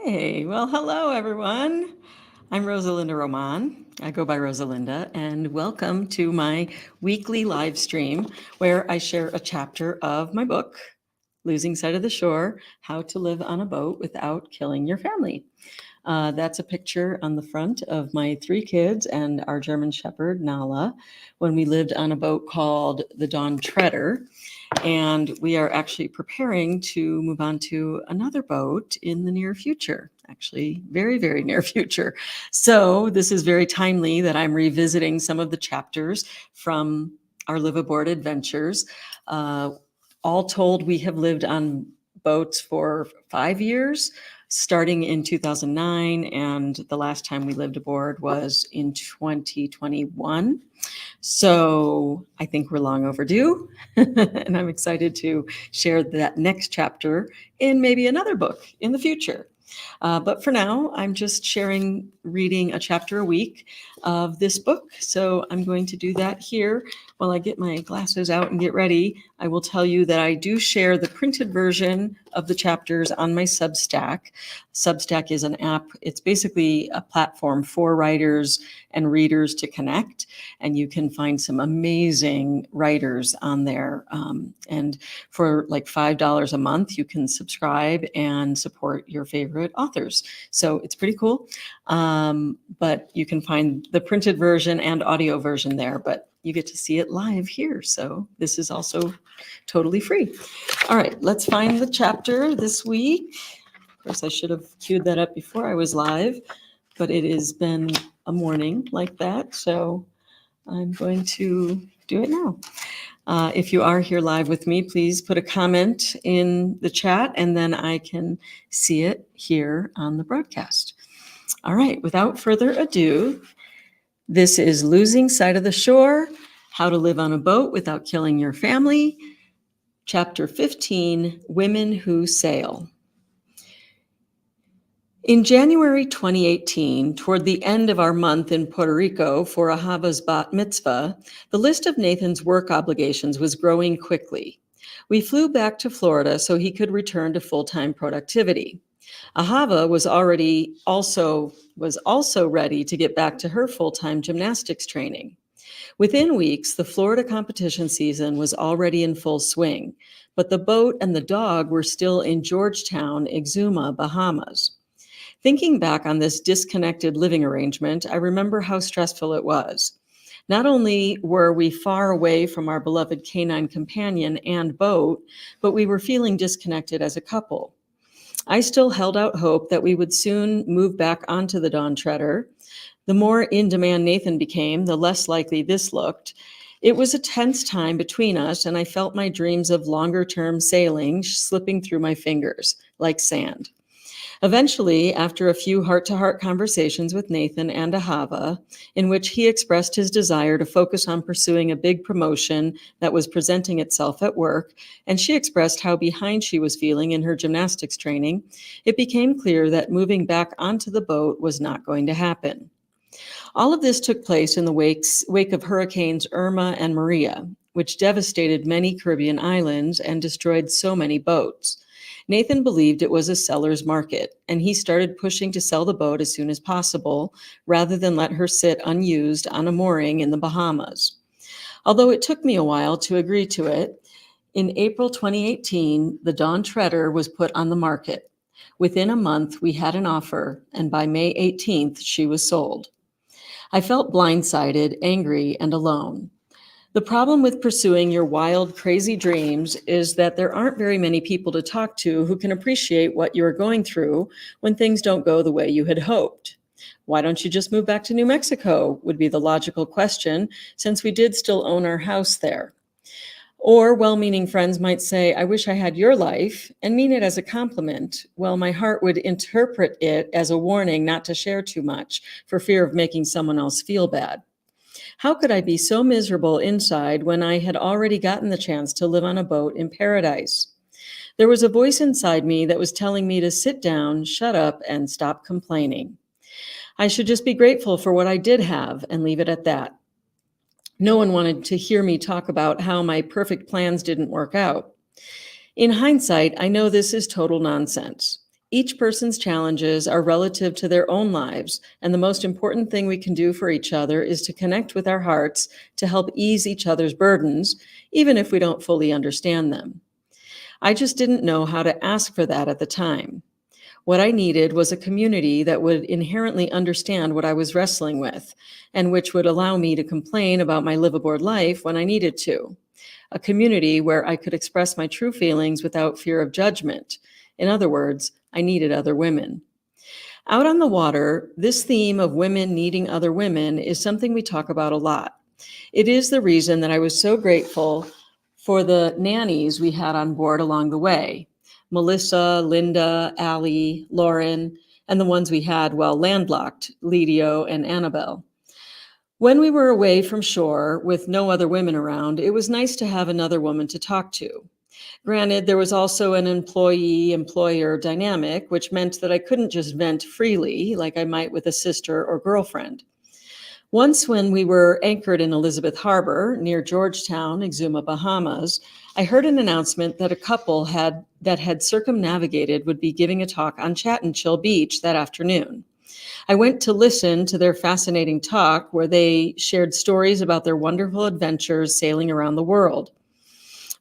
Hey, well, hello everyone. I'm Rosa Linda Román. I go by Rosa Linda, and welcome to my weekly live stream where I share a chapter of my book, Losing Sight of the Shore: How to Live on a Boat Without Killing Your Family. That's a picture on the front of my 3 kids and our German Shepherd, Nala, when we lived on a boat called the Dawn Treader. And we are actually preparing to move on to another boat in the near future, actually very, very near future. So this is very timely that I'm revisiting some of the chapters from our live aboard adventures. All told, we have lived on boats for 5 years, starting in 2009, and the last time we lived aboard was in 2021. So I think we're long overdue, and I'm excited to share that next chapter in maybe another book in the future. But for now, I'm just reading a chapter a week of this book. So I'm going to do that here while I get my glasses out and get ready. I will tell you that I do share the printed version of the chapters on my Substack. Substack is an app. It's basically a platform for writers and readers to connect, and you can find some amazing writers on there. And for like $5 a month, you can subscribe and support your favorite authors. So it's pretty cool. But you can find the printed version and audio version there, but you get to see it live here. So this is also totally free. All right, let's find the chapter this week. Of course, I should have queued that up before I was live, but it has been a morning like that. So I'm going to do it now. If you are here live with me, please put a comment in the chat and then I can see it here on the broadcast. All right, without further ado, this is Losing Sight of the Shore: How to Live on a Boat Without Killing Your Family, Chapter 15, Women Who Sail. In January 2018, toward the end of our month in Puerto Rico for Ahava's bat mitzvah, the list of Nathan's work obligations was growing quickly. We flew back to Florida so he could return to full-time productivity. Ahava was also ready to get back to her full-time gymnastics training. Within weeks, the Florida competition season was already in full swing, but the boat and the dog were still in Georgetown, Exuma, Bahamas. Thinking back on this disconnected living arrangement, I remember how stressful it was. Not only were we far away from our beloved canine companion and boat, but we were feeling disconnected as a couple. I still held out hope that we would soon move back onto the Dawn Treader. The more in demand Nathan became, the less likely this looked. It was a tense time between us, and I felt my dreams of longer-term sailing slipping through my fingers like sand. Eventually, after a few heart-to-heart conversations with Nathan and Ahava, in which he expressed his desire to focus on pursuing a big promotion that was presenting itself at work, and she expressed how behind she was feeling in her gymnastics training, it became clear that moving back onto the boat was not going to happen. All of this took place in the wake of Hurricanes Irma and Maria, which devastated many Caribbean islands and destroyed so many boats. Nathan believed it was a seller's market, and he started pushing to sell the boat as soon as possible, rather than let her sit unused on a mooring in the Bahamas. Although it took me a while to agree to it, in April 2018, the Dawn Treader was put on the market. Within a month, we had an offer, and by May 18th, she was sold. I felt blindsided, angry, and alone. The problem with pursuing your wild, crazy dreams is that there aren't very many people to talk to who can appreciate what you're going through when things don't go the way you had hoped. Why don't you just move back to New Mexico, would be the logical question, since we did still own our house there. Or well-meaning friends might say, I wish I had your life, and mean it as a compliment, while my heart would interpret it as a warning not to share too much for fear of making someone else feel bad. How could I be so miserable inside when I had already gotten the chance to live on a boat in paradise? There was a voice inside me that was telling me to sit down, shut up, and stop complaining. I should just be grateful for what I did have and leave it at that. No one wanted to hear me talk about how my perfect plans didn't work out. In hindsight, I know this is total nonsense. Each person's challenges are relative to their own lives, and the most important thing we can do for each other is to connect with our hearts to help ease each other's burdens, even if we don't fully understand them. I just didn't know how to ask for that at the time. What I needed was a community that would inherently understand what I was wrestling with, and which would allow me to complain about my liveaboard life when I needed to. A community where I could express my true feelings without fear of judgment. In other words, I needed other women. Out on the water, this theme of women needing other women is something we talk about a lot. It is the reason that I was so grateful for the nannies we had on board along the way. Melissa, Linda, Allie, Lauren, and the ones we had while landlocked, Lidio and Annabelle. When we were away from shore with no other women around, it was nice to have another woman to talk to. Granted, there was also an employee-employer dynamic, which meant that I couldn't just vent freely like I might with a sister or girlfriend. Once, when we were anchored in Elizabeth Harbor near Georgetown, Exuma, Bahamas, I heard an announcement that a couple that had circumnavigated would be giving a talk on Chat and Chill Beach that afternoon. I went to listen to their fascinating talk where they shared stories about their wonderful adventures sailing around the world.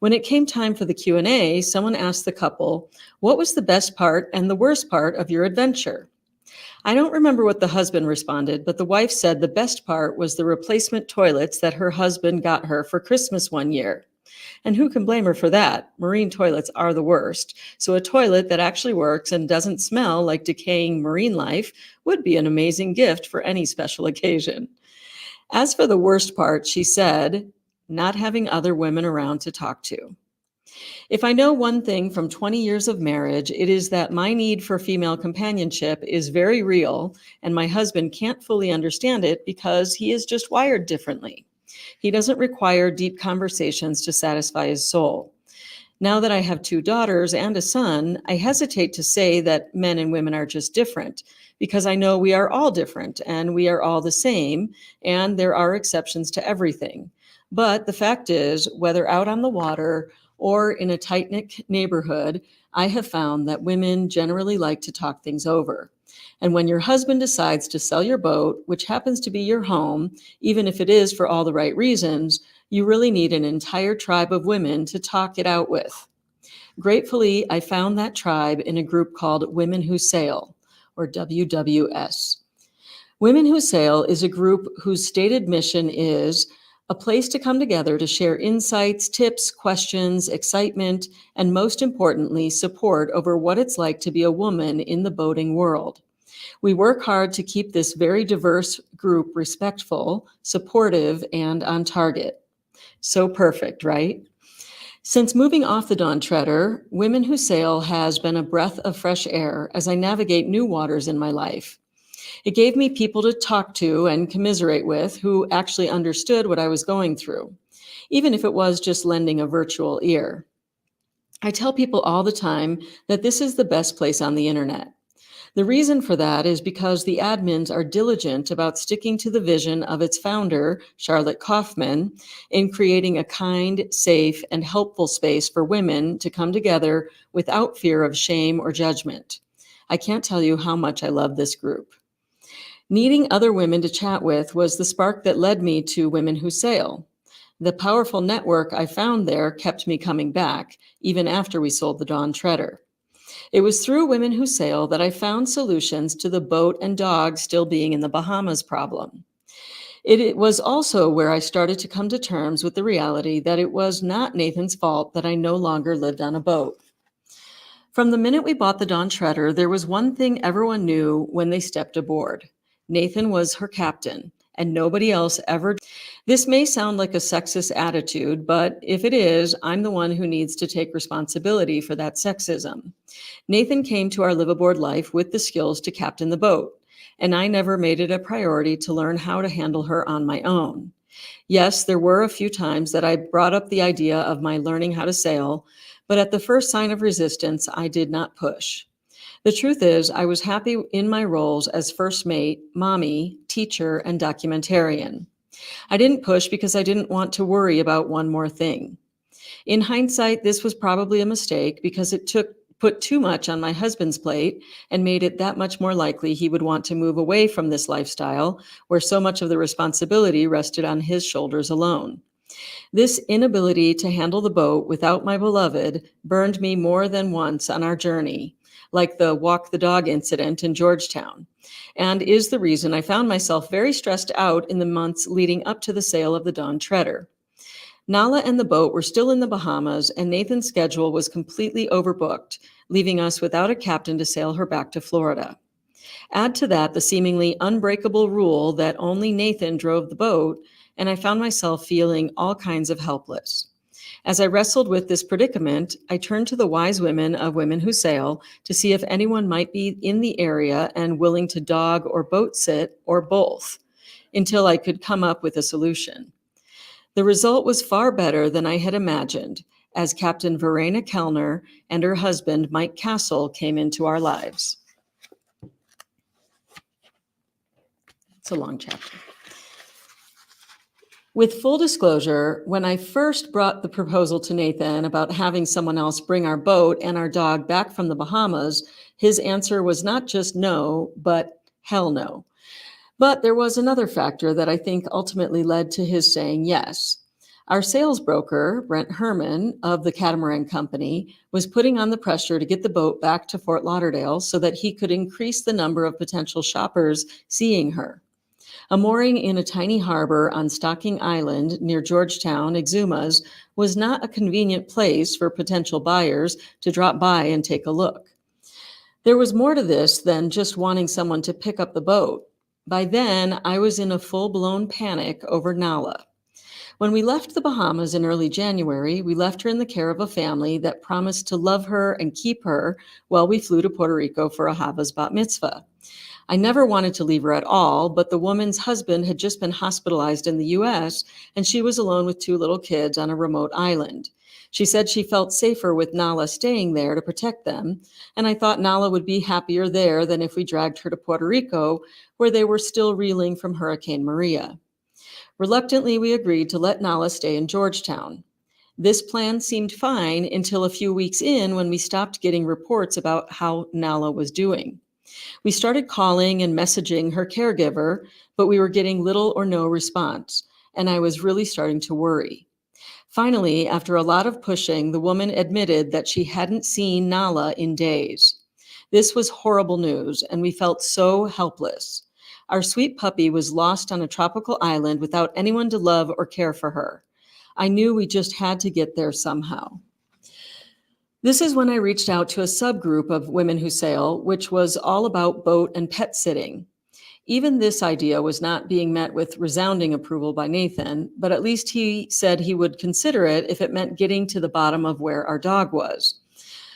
When it came time for the Q&A, someone asked the couple, "What was the best part and the worst part of your adventure?" I don't remember what the husband responded, but the wife said the best part was the replacement toilets that her husband got her for Christmas one year. And who can blame her for that? Marine toilets are the worst. So a toilet that actually works and doesn't smell like decaying marine life would be an amazing gift for any special occasion. As for the worst part, she said, not having other women around to talk to. If I know one thing from 20 years of marriage, it is that my need for female companionship is very real, and my husband can't fully understand it because he is just wired differently. He doesn't require deep conversations to satisfy his soul. Now that I have 2 daughters and a son, I hesitate to say that men and women are just different, because I know we are all different and we are all the same, and there are exceptions to everything. But the fact is, whether out on the water or in a tight-knit neighborhood, I have found that women generally like to talk things over. And when your husband decides to sell your boat, which happens to be your home, even if it is for all the right reasons, you really need an entire tribe of women to talk it out with. Gratefully, I found that tribe in a group called Women Who Sail, or WWS. Women Who Sail is a group whose stated mission is a place to come together to share insights, tips, questions, excitement, and most importantly, support over what it's like to be a woman in the boating world. We work hard to keep this very diverse group respectful, supportive, and on target. So perfect, right? Since moving off the Dawn Treader, Women Who Sail has been a breath of fresh air as I navigate new waters in my life. It gave me people to talk to and commiserate with who actually understood what I was going through, even if it was just lending a virtual ear. I tell people all the time that this is the best place on the internet. The reason for that is because the admins are diligent about sticking to the vision of its founder, Charlotte Kaufman, in creating a kind, safe, and helpful space for women to come together without fear of shame or judgment. I can't tell you how much I love this group. Needing other women to chat with was the spark that led me to Women Who Sail. The powerful network I found there kept me coming back, even after we sold the Dawn Treader. It was through Women Who Sail that I found solutions to the boat and dog still being in the Bahamas problem. It was also where I started to come to terms with the reality that it was not Nathan's fault that I no longer lived on a boat. From the minute we bought the Dawn Treader, there was one thing everyone knew when they stepped aboard. Nathan was her captain, and nobody else ever. This may sound like a sexist attitude, but if it is, I'm the one who needs to take responsibility for that sexism. Nathan came to our liveaboard life with the skills to captain the boat, and I never made it a priority to learn how to handle her on my own. Yes, there were a few times that I brought up the idea of my learning how to sail, but at the first sign of resistance, I did not push. The truth is, I was happy in my roles as first mate, mommy, teacher, and documentarian. I didn't push because I didn't want to worry about one more thing. In hindsight, this was probably a mistake because it put too much on my husband's plate and made it that much more likely he would want to move away from this lifestyle where so much of the responsibility rested on his shoulders alone. This inability to handle the boat without my beloved burned me more than once on our journey, like the walk the dog incident in Georgetown, and is the reason I found myself very stressed out in the months leading up to the sale of the Dawn Treader. Nala and the boat were still in the Bahamas, and Nathan's schedule was completely overbooked, leaving us without a captain to sail her back to Florida. Add to that the seemingly unbreakable rule that only Nathan drove the boat, and I found myself feeling all kinds of helpless. As I wrestled with this predicament, I turned to the wise women of Women Who Sail to see if anyone might be in the area and willing to dog or boat sit, or both, until I could come up with a solution. The result was far better than I had imagined, as Captain Verena Kellner and her husband, Mike Castle, came into our lives. It's a long chapter. With full disclosure, when I first brought the proposal to Nathan about having someone else bring our boat and our dog back from the Bahamas, his answer was not just no, but hell no. But there was another factor that I think ultimately led to his saying yes. Our sales broker, Brent Herman of the Catamaran Company, was putting on the pressure to get the boat back to Fort Lauderdale so that he could increase the number of potential shoppers seeing her. A mooring in a tiny harbor on Stocking Island near Georgetown, Exumas, was not a convenient place for potential buyers to drop by and take a look. There was more to this than just wanting someone to pick up the boat. By then, I was in a full-blown panic over Nala. When we left the Bahamas in early January, we left her in the care of a family that promised to love her and keep her while we flew to Puerto Rico for Ahava's bat mitzvah. I never wanted to leave her at all, but the woman's husband had just been hospitalized in the U.S., and she was alone with 2 little kids on a remote island. She said she felt safer with Nala staying there to protect them, and I thought Nala would be happier there than if we dragged her to Puerto Rico, where they were still reeling from Hurricane Maria. Reluctantly, we agreed to let Nala stay in Georgetown. This plan seemed fine until a few weeks in, when we stopped getting reports about how Nala was doing. We started calling and messaging her caregiver, but we were getting little or no response, and I was really starting to worry. Finally, after a lot of pushing, the woman admitted that she hadn't seen Nala in days. This was horrible news, and we felt so helpless. Our sweet puppy was lost on a tropical island without anyone to love or care for her. I knew we just had to get there somehow. This is when I reached out to a subgroup of Women Who Sail, which was all about boat and pet sitting. Even this idea was not being met with resounding approval by Nathan, but at least he said he would consider it if it meant getting to the bottom of where our dog was.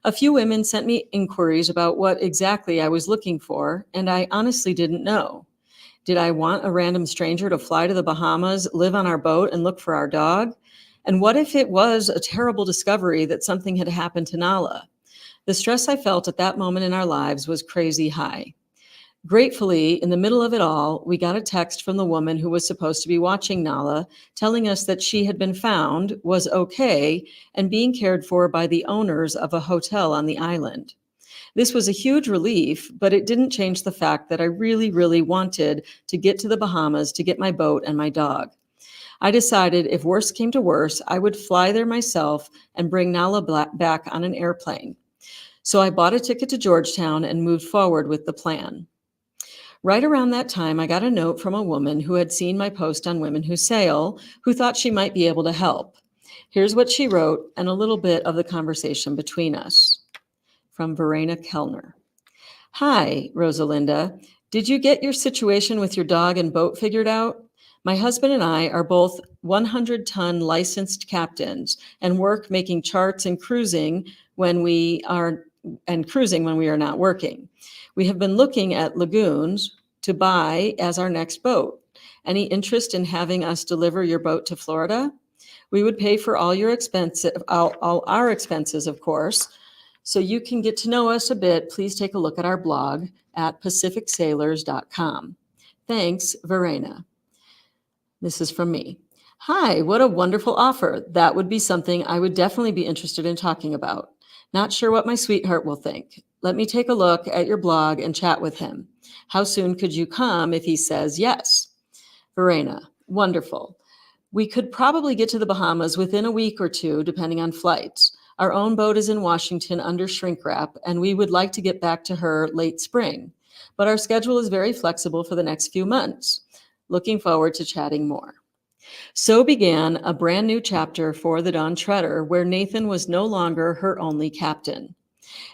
A few women sent me inquiries about what exactly I was looking for, and I honestly didn't know. Did I want a random stranger to fly to the Bahamas, live on our boat, and look for our dog? And what if it was a terrible discovery that something had happened to Nala? The stress I felt at that moment in our lives was crazy high. Gratefully, in the middle of it all, we got a text from the woman who was supposed to be watching Nala, telling us that she had been found, was okay, and being cared for by the owners of a hotel on the island. This was a huge relief, but it didn't change the fact that I really, really wanted to get to the Bahamas to get my boat and my dog. I decided if worse came to worse, I would fly there myself and bring Nala back on an airplane. So I bought a ticket to Georgetown and moved forward with the plan. Right around that time, I got a note from a woman who had seen my post on Women Who Sail, who thought she might be able to help. Here's what she wrote and a little bit of the conversation between us. From Verena Kellner. Hi, Rosa Linda. Did you get your situation with your dog and boat figured out? My husband and I are both 100-ton licensed captains and work making charts and cruising when we are not working. We have been looking at Lagoons to buy as our next boat. Any interest in having us deliver your boat to Florida? We would pay for all our expenses, of course. So you can get to know us a bit. Please take a look at our blog at pacificsailors.com. Thanks, Verena. This is from me. Hi, what a wonderful offer. That would be something I would definitely be interested in talking about. Not sure what my sweetheart will think. Let me take a look at your blog and chat with him. How soon could you come if he says yes? Verena, wonderful. We could probably get to the Bahamas within a week or two, depending on flights. Our own boat is in Washington under shrink wrap, and we would like to get back to her late spring. But our schedule is very flexible for the next few months. Looking forward to chatting more. So began a brand new chapter for the Dawn Treader, where Nathan was no longer her only captain.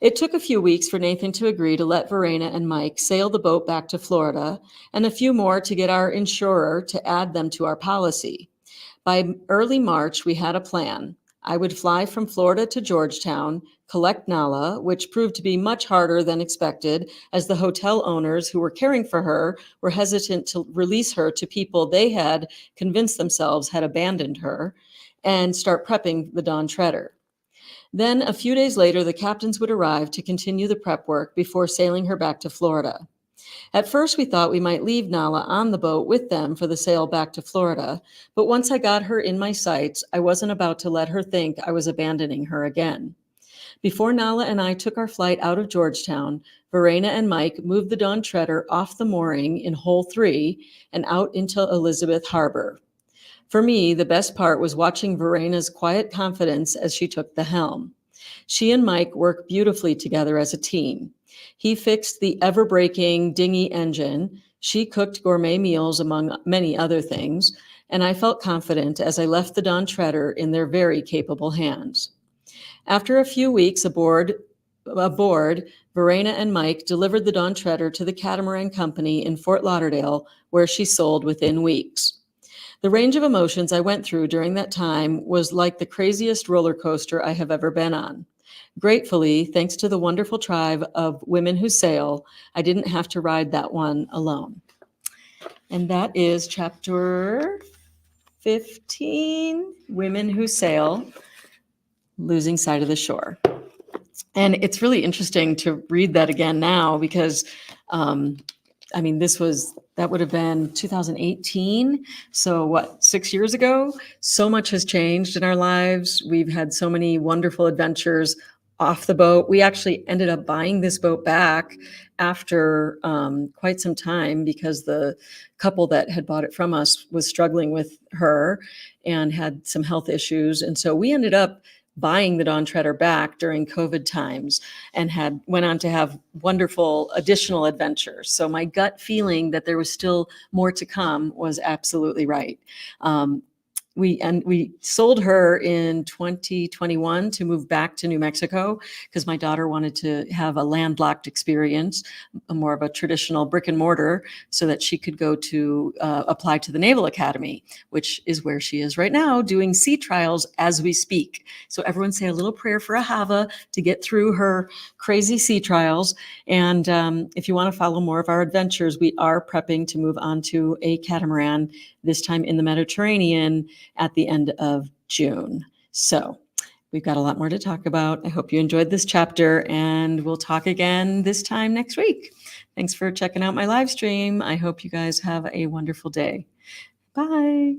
It took a few weeks for Nathan to agree to let Verena and Mike sail the boat back to Florida, and a few more to get our insurer to add them to our policy. By early March, we had a plan. I would fly from Florida to Georgetown, collect Nala, which proved to be much harder than expected, as the hotel owners who were caring for her were hesitant to release her to people they had convinced themselves had abandoned her, and start prepping the Dawn Treader. Then, a few days later, the captains would arrive to continue the prep work before sailing her back to Florida. At first, we thought we might leave Nala on the boat with them for the sail back to Florida, but once I got her in my sights, I wasn't about to let her think I was abandoning her again. Before Nala and I took our flight out of Georgetown, Verena and Mike moved the Dawn Treader off the mooring in Hole 3 and out into Elizabeth Harbor. For me, the best part was watching Verena's quiet confidence as she took the helm. She and Mike work beautifully together as a team. He fixed the ever-breaking dinghy engine. She cooked gourmet meals, among many other things, and I felt confident as I left the Dawn Treader in their very capable hands. After a few weeks aboard, Verena and Mike delivered the Dawn Treader to the Catamaran Company in Fort Lauderdale, where she sold within weeks. The range of emotions I went through during that time was like the craziest roller coaster I have ever been on. Gratefully, thanks to the wonderful tribe of women who sail, I didn't have to ride that one alone. And that is chapter 15, Women Who Sail, Losing Sight of the Shore. And it's really interesting to read that again now because, that would have been 2018. So 6 years ago? So much has changed in our lives. We've had so many wonderful adventures off the boat. We actually ended up buying this boat back after quite some time because the couple that had bought it from us was struggling with her and had some health issues. And so we ended up buying the Dawn Treader back during COVID times and went on to have wonderful additional adventures. So my gut feeling that there was still more to come was absolutely right. We sold her in 2021 to move back to New Mexico because my daughter wanted to have a landlocked experience, more of a traditional brick and mortar, so that she could go to apply to the Naval Academy, which is where she is right now doing sea trials as we speak. So everyone say a little prayer for Ahava to get through her crazy sea trials. And if you want to follow more of our adventures, we are prepping to move on to a catamaran, this time in the Mediterranean, at the end of June. So we've got a lot more to talk about. I hope you enjoyed this chapter, and we'll talk again this time next week. Thanks for checking out my live stream. I hope you guys have a wonderful day. Bye.